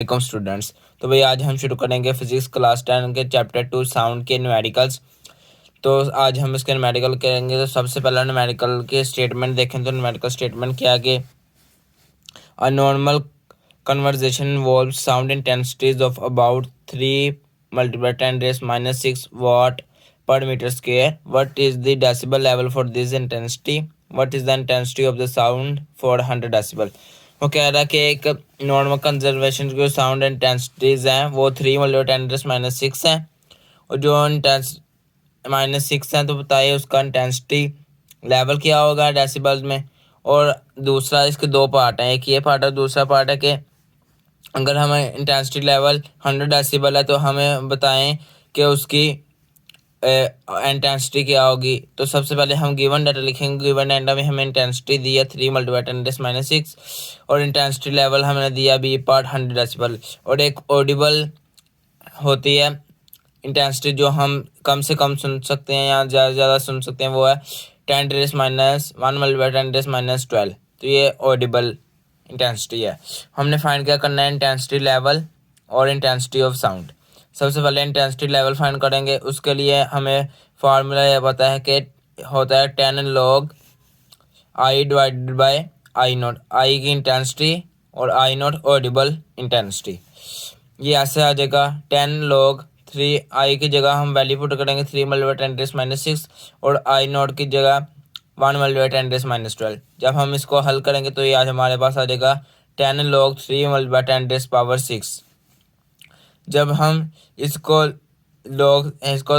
Welcome students. तो भाई आज हम शुरू करेंगे फिजिक्स क्लास 10 के चैप्टर 2 साउंड के न्यूमेरिकल्स। तो आज हम इसके न्यूमेरिकल करेंगे। तो सबसे पहला न्यूमेरिकल के स्टेटमेंट देखें तो न्यूमेरिकल स्टेटमेंट क्या कि a normal conversation involves sound intensities of about 3 multiplied 10 raised minus 6 watt per meter square. What is the decibel level for this intensity? What is the intensity of the sound for 100 decibel? वो कह रहा है कि एक normal conservation जो sound intensities हैं वो 3 multiply 10 raise minus 6 हैं, और जो इंटेंस माइनस 6 हैं तो बताइए उसका इंटेंसिटी लेवल क्या होगा डेसिबल्स में। और दूसरा इसके दो पार्ट हैं, एक ये पार्ट है, दूसरा पार्ट है कि अगर हमें इंटेंसिटी लेवल 100 डेसिबल है तो हमें बताएं कि उसकी इंटेंसिटी क्या होगी। तो सबसे पहले हम गिवन डाटा लिखेंगे। गिवन डाटा में हमें इंटेंसिटी दी है 3 मल्टीप्लाई 10 रेज़ माइनस 6 और इंटेंसिटी लेवल हमने दिया बी पार्ट 100 डेसिबल। और एक ऑडिबल होती है इंटेंसिटी जो हम कम से कम सुन सकते हैं या ज़्यादा से ज़्यादा सुन सकते हैं, वो है 10 raise minus 1 multiply 10 raise minus 12। तो ये ऑडिबल इंटेंसिटी है। हमने फाइंड क्या करना है, इंटेंसिटी लेवल और इंटेंसिटी ऑफ साउंड। सबसे पहले इंटेंसिटी लेवल फाइंड करेंगे। उसके लिए हमें फार्मूला यह पता है कि होता है 10 log I divided by I naught. I की इंटेंसिटी और आई नॉट ऑडिबल इंटेंसिटी। ये ऐसे आ जाएगा 10 log 3 आई की जगह हम वैल्यू पुट करेंगे 3 मल्टीप्लाई 10 रेज़ माइनस 6 और आई नॉट की जगह 1 मल्टीप्लाई 10 रेज़ माइनस 12। जब हम इसको हल करेंगे तो ये आज हमारे पास आ जाएगा 10 log 3 मल्टीप्लाई 10 रेज़ पावर 6। जब हम इसको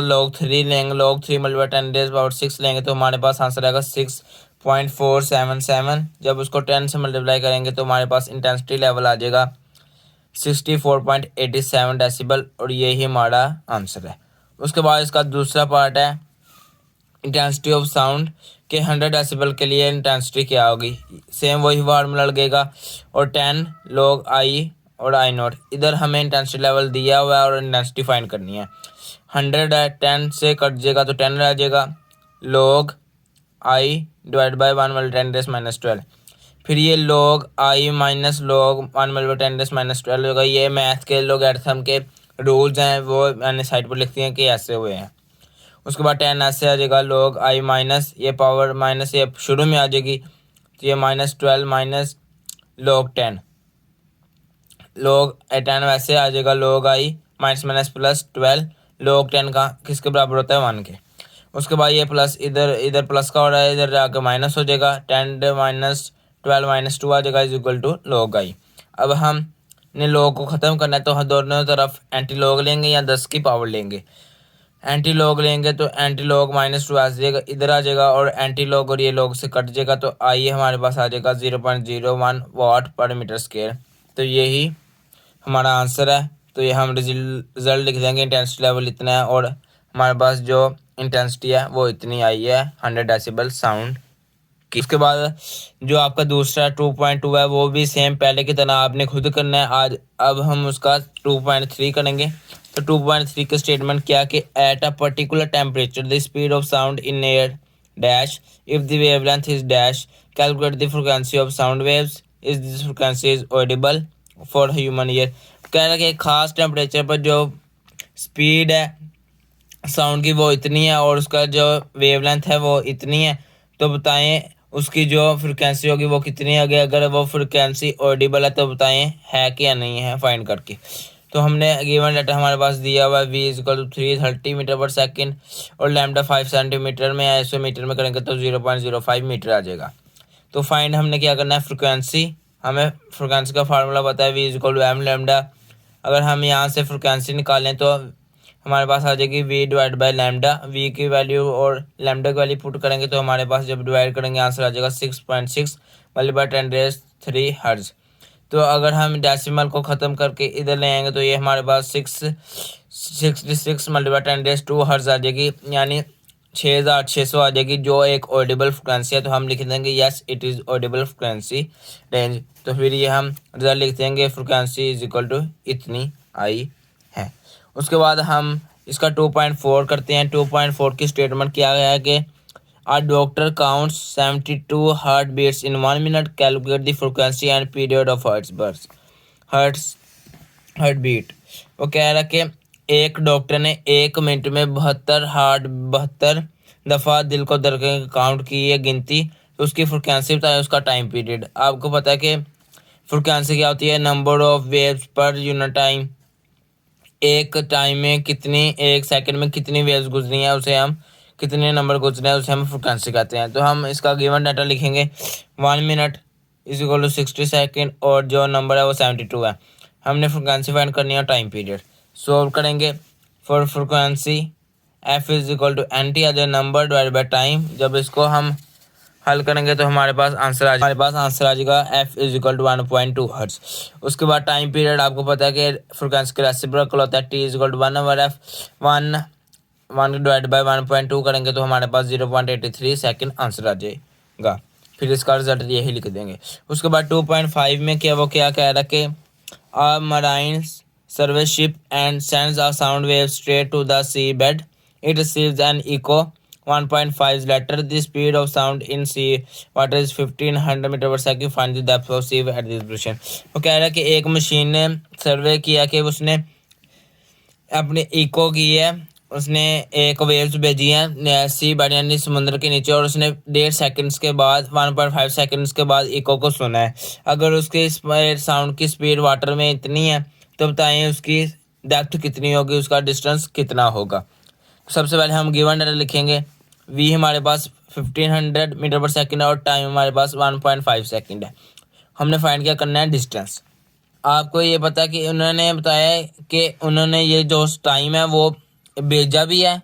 log 3 लेंगे, log 3 मल्टीप्लाई 10 रेज़ पावर 6 लेंगे तो हमारे पास आंसर आएगा 6.477। जब उसको 10 से मल्टीप्लाई करेंगे तो हमारे पास इंटेंसिटी लेवल आ जाएगा 64.87 डेसिबल, और यही हमारा आंसर है। उसके बाद इसका दूसरा पार्ट है इंटेंसिटी ऑफ साउंड के 100 डेसिबल के लिए इंटेंसिटी क्या होगी। सेम वही फार्मूला लगेगा और 10 log आई और आई नॉट। इधर हमें इंटेंसिटी लेवल दिया हुआ है और इंटेंसिटी फाइंड करनी है। 100 है, 10 से कट जाएगा तो 10 रह जाएगा, log I divide by 1 multiply 10 raise minus 12। फिर ये log I minus log 1 multiply 10 raise minus 12 होगा। ये मैथ के लोगैरिथम के रूल्स हैं, वो मैंने साइड पर लिख दिए हैं कि ऐसे हुए हैं। उसके बाद 10 ऐसे आ जाएगा, log आई माइनस ये पावर माइनस ये शुरू में आ जाएगी तो ये माइनस 12 माइनस log 10। log 10 वैसे आ जाएगा, log I minus minus plus 12 log 10 का किसके बराबर होता है 1 के। उसके बाद ये प्लस इधर प्लस का हो रहा है, इधर जाकर माइनस हो जाएगा, 10 माइनस 12 माइनस 2 आ जाएगा इज इक्वल टू log आई। अब हमने log को ख़त्म करना है तो हम दोनों तरफ एंटी log लेंगे या 10 की पावर लेंगे। एंटी लॉग लेंगे तो एंटी लॉग माइनस 2 आ जाएगा, इधर आ जाएगा, और एंटी लॉग और ये लॉग से कट जाएगा तो आई हमारे पास आ जाएगा 0.01 वाट पर मीटर स्क्वायर। तो यही हमारा आंसर है। तो ये हम रिजल्ट लिख देंगे, इंटेंसिटी लेवल इतना है और हमारे पास जो इंटेंसिटी है वो इतनी आई है 100 डेसिबल साउंड की। उसके बाद जो आपका दूसरा 2.2 है वो भी सेम पहले की तरह आपने खुद करना है। आज अब हम उसका 2.3 करेंगे। तो 2.3 का स्टेटमेंट क्या कि at a particular temperature the speed of sound in air dash if the wavelength is dash calculate the frequency of sound waves is this frequency is Audible for human ear. कह रहा है कि एक खास temperature पर जो speed है sound की वो इतनी है और उसका जो वेवलेंथ है वो इतनी है, तो बताएं उसकी जो फ्रिक्वेंसी होगी वो कितनी है। अगर वो फ्रिक्वेंसी ऑडिबल है तो बताएं है कि या नहीं है फाइंड करके। तो हमने गिवन डाटा हमारे पास दिया हुआ है v is equal to 330 metre per second और लैम्डा 5 सेंटीमीटर में या 100 मीटर में करेंगे तो 0.05 मीटर आ जाएगा। तो फाइंड हमने क्या करना है फ्रिक्वेंसी। हमें फ्रिक्वेंसी का फार्मूला पता है v is equal to M lambda. अगर हम यहाँ से फ्रिक्वेंसी निकालें तो हमारे पास आ जाएगी v divide by lambda. v की वैल्यू और लैम्डा की वैल्यू पुट करेंगे तो हमारे पास जब डिवाइड करेंगे आंसर आ जाएगा 6.6 मल्टीप्लाई 10 रेज़ 3 हर्ट्ज। तो अगर हम डेसिमल को ख़त्म करके इधर ले आएंगे तो ये हमारे पास 666 मल्टीप्लाई 10 रेज़ 2 हर्ट्ज आ जाएगी, यानी 6600 आ जाएगी, जो एक ऑडिबल फ्रिक्वेंसी है। तो हम लिख देंगे yes it is Audible frequency range. तो फिर ये हम रिजल्ट लिख देंगे फ्रिक्वेंसी इज इक्वल टू इतनी आई है। उसके बाद हम इसका 2.4 करते हैं। 2.4 की स्टेटमेंट क्या है कि a doctor counts 72 heartbeats in 1 minute. Calculate the frequency and period of heartbeats. Heart beat. वो कह रहा कि एक डॉक्टर ने 1 मिनट में 72 दफ़ा दिल को धड़कन काउंट की है गिनती, तो उसकी फ्रिक्वेंसी बताए, उसका टाइम पीरियड। आपको पता है कि फ्रिक्वेंसी क्या होती है, number of waves per unit time. एक टाइम में कितनी, एक सेकंड में कितनी वेव्स गुजरी हैं, उसे हम कितने नंबर गुजरे हैं उसे हम फ्रिक्वेंसी कहते हैं। तो हम इसका गिवन डाटा लिखेंगे 1 minute is equal to 60 second, और जो नंबर है वो 72 है। हमने फ्रिक्वेंसी फाइंड करनी है, टाइम पीरियड सॉल्व करेंगे। For frequency F is equal to N T as a number divide by time. जब इसको हम हल करेंगे तो हमारे पास आंसर आ जाएगा F is equal to 1.2 hertz. उसके बाद टाइम पीरियड आपको पता है कि फ्रिक्वेंसी का रेसिप्रोकल होता है, T is equal to 1/f। 1 divide by 1.2 करेंगे तो हमारे पास 0.83 सेकेंड आंसर आ जाएगा। फिर इसका रिजल्ट यही लिख देंगे। उसके बाद 2.5 में क्या वो क्या कह रहा है कि a marine survey ship and sends a sound wave straight to the seabed. It receives an echo 1.5 letter. The speed of sound in sea water is 1500 metre per second. Find the depth of sea at this position. वो कह रहा है कि एक machine ने सर्वे किया कि उसने अपनी इको की है, उसने एक वेव्स भेजी हैं सी बेड यानी समुद्र के नीचे, और उसने 1.5 सेकंड्स के बाद 1.5 सेकंड्स के बाद इको को सुना है। अगर उसकी साउंड की स्पीड वाटर में इतनी है तो बताएं उसकी डेप्थ कितनी होगी, उसका डिस्टेंस कितना होगा। सबसे पहले हम गिवन डाटा लिखेंगे। वी हमारे पास 1500 मीटर पर सेकंड है और टाइम हमारे पास 1.5 सेकंड है। हमने फाइंड क्या करना है, डिस्टेंस। आपको ये पता है कि उन्होंने बताया कि उन्होंने ये जो टाइम है वो भेजा भी है,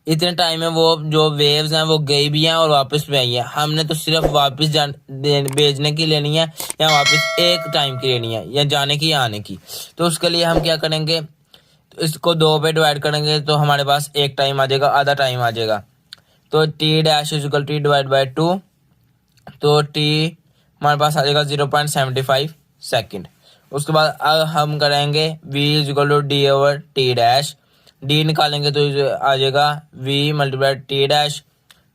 इतने टाइम में वो जो वेव्स हैं वो गई भी हैं और वापस भी आई है। हमने तो सिर्फ वापस भेजने की लेनी है या वापस एक टाइम की लेनी है, या जाने की या आने की। तो उसके लिए हम क्या करेंगे, तो इसको 2 पे डिवाइड करेंगे तो हमारे पास एक टाइम आ जाएगा, आधा टाइम आ जाएगा। तो T dash is equal T divide by 2, तो टी हमारे पास आ जाएगा 0.75 सेकेंड। उसके बाद अब हम करेंगे v is equal to D over T dash. D निकालेंगे तो आ जाएगा v मल्टीप्लाई टी डैश।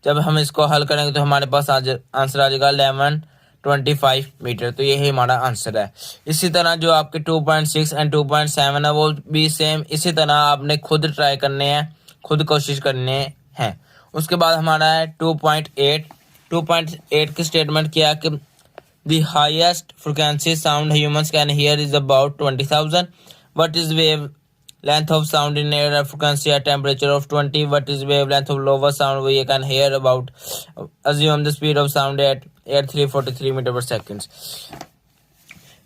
जब हम इसको हल करेंगे तो हमारे पास आंसर आ जाएगा 1125 मीटर। तो यही हमारा आंसर है। इसी तरह जो आपके 2.6 एंड 2.7 है वो भी सेम इसी तरह आपने खुद ट्राई करने हैं, खुद कोशिश करने हैं। उसके बाद हमारा है 2.8 की स्टेटमेंट किया कि the highest frequency sound humans can hear is about 20,000. What is wavelength of sound in air frequency at temperature of 20? What is wavelength of lower sound we can hear about? Assume the speed of sound at air 343 metre पर second.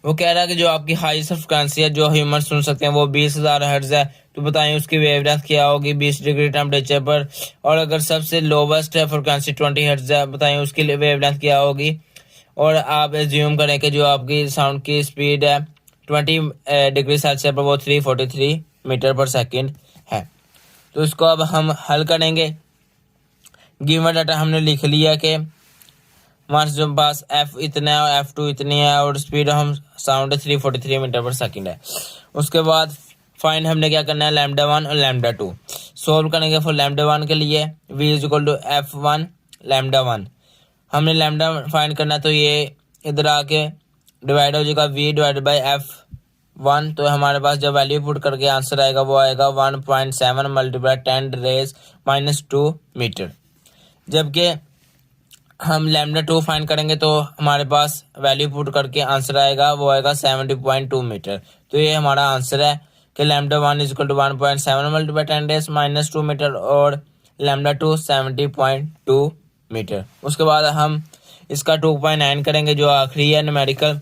वो कह रहा है कि जो आपकी highest frequency है जो ह्यूमन सुन सकते हैं वो 20,000 हर्ट्ज है। तो बताएं उसकी वेवलेंथ क्या होगी 20 डिग्री टेम्परेचर पर। और अगर सबसे लोवेस्ट है फ्रिक्वेंसी 20 हर्ट्ज है, बताएं उसकी वेवलेंथ क्या होगी। और आप एज्यूम करें कि जो आपकी साउंड की स्पीड है 20 डिग्री सेल्सियस पर वो 343 मीटर पर सेकेंड है। तो इसको अब हम हल करेंगे। गिवन डाटा हमने लिख लिया कि हमारे पास एफ इतना है और F2 इतनी है और स्पीड हम साउंड 343 मीटर पर सेकेंड है। उसके बाद फाइंड हमने क्या करना है, λ1 और λ2 सोल्व करेंगे। फॉर λ1 के लिए v is equal to F1 λ1। हमने लैम्डा फाइंड करना तो ये इधर आके डिवाइड हो जाएगा v डिवाइड बाई F1। तो हमारे पास जब वैल्यू पुट करके आंसर आएगा वो आएगा 1.7 मल्टीप्लाई 10⁻² मीटर। जबकि हम λ2 फाइंड करेंगे तो हमारे पास वैल्यू पुट करके आंसर आएगा वो आएगा 70.2 मीटर। तो ये हमारा आंसर है कि λ1 is equal to 1.7 multiply 10⁻² metre और λ2 70.2 मीटर। उसके बाद हम इसका 2.9 करेंगे जो आखिरी है न्यूमेरिकल।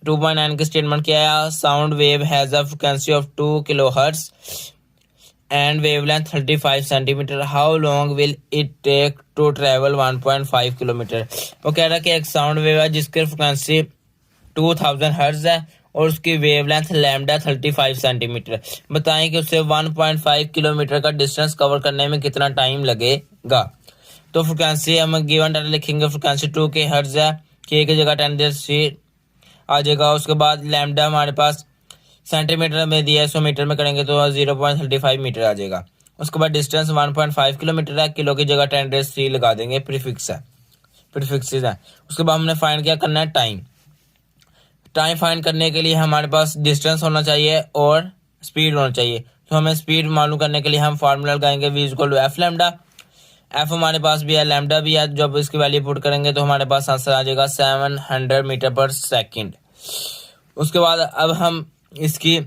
2.9 की स्टेटमेंट क्या है, sound wave has a frequency of 2 kilohertz and wavelength 35 centimetre. How long will it take to travel 1.5 kilometre. वो कह रहा है कि एक साउंड वेव है जिसकी फ्रिक्वेंसी 2000 हर्ट्ज है और उसकी वेवलेंथ लैम्डा 35 सेंटीमीटर। बताएं कि उसे 1.5 किलोमीटर का डिस्टेंस कवर करने में कितना टाइम लगेगा। तो फ्रिक्वेंसी हम गिवन डाटा लिखेंगे, फ्रिक्वेंसी 2 के हर्ट्ज है, के की जगह 10⁻³ आ जाएगा। उसके बाद लैम्डा हमारे पास सेंटीमीटर में दिया है, 100 मीटर में करेंगे तो 0.35 मीटर आ जाएगा। उसके बाद डिस्टेंस 1.5 किलोमीटर है, किलो की जगह 10⁻³ लगा देंगे, प्रीफिक्सेस है। उसके बाद हमने फाइंड क्या करना है, टाइम। टाइम फाइंड करने के लिए हमारे पास डिस्टेंस होना चाहिए और स्पीड होना चाहिए। तो हमें स्पीड मालूम करने के लिए हम फार्मूला लगाएंगे v equal to F lambda. F हमारे पास भी है, लैम्डा भी है। जब इसकी वैल्यू पुट करेंगे तो हमारे पास आंसर आ जाएगा 700 मीटर पर सेकंड। उसके बाद अब हम इसकी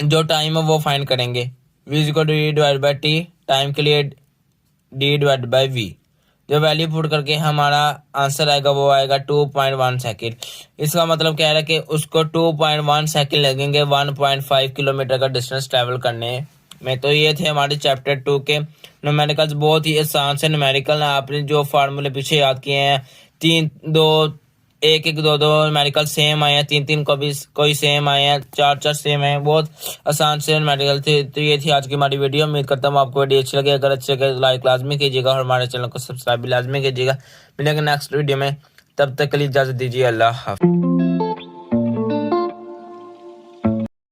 जो टाइम है वो फाइंड करेंगे। v equal to e divide by T, time के लिए d डिवाइड बाई v। जो वैल्यू पुट करके हमारा आंसर आएगा वो आएगा 2.1 सेकेंड। इसका मतलब क्या है कि उसको 2.1 सेकेंड लगेंगे 1.5 किलोमीटर का डिस्टेंस ट्रैवल करने में। तो ये थे हमारे चैप्टर 2 के न्यूमेरिकल्स। बहुत ही आसान से न्यूमेरिकल है। आपने जो फार्मूले पीछे याद किए हैं, 3 2 1 1 2 2 न्यूमेरिकल सेम आए हैं, 3 3 को भी कोई सेम आए हैं, 4 4 सेम है। बहुत आसान से न्यूमेरिकल थे। तो ये थी आज की हमारी वीडियो। उम्मीद करता हूँ आपको वीडियो अच्छी लगे। अगर अच्छी लगे तो लाइक लाजमी कीजिएगा और हमारे चैनल को सब्सक्राइब भी लाजमी कीजिएगा। मिलेंगे नेक्स्ट वीडियो में, तब तक के लिए इजाज़त दीजिए। अल्लाह हाफ़िज़।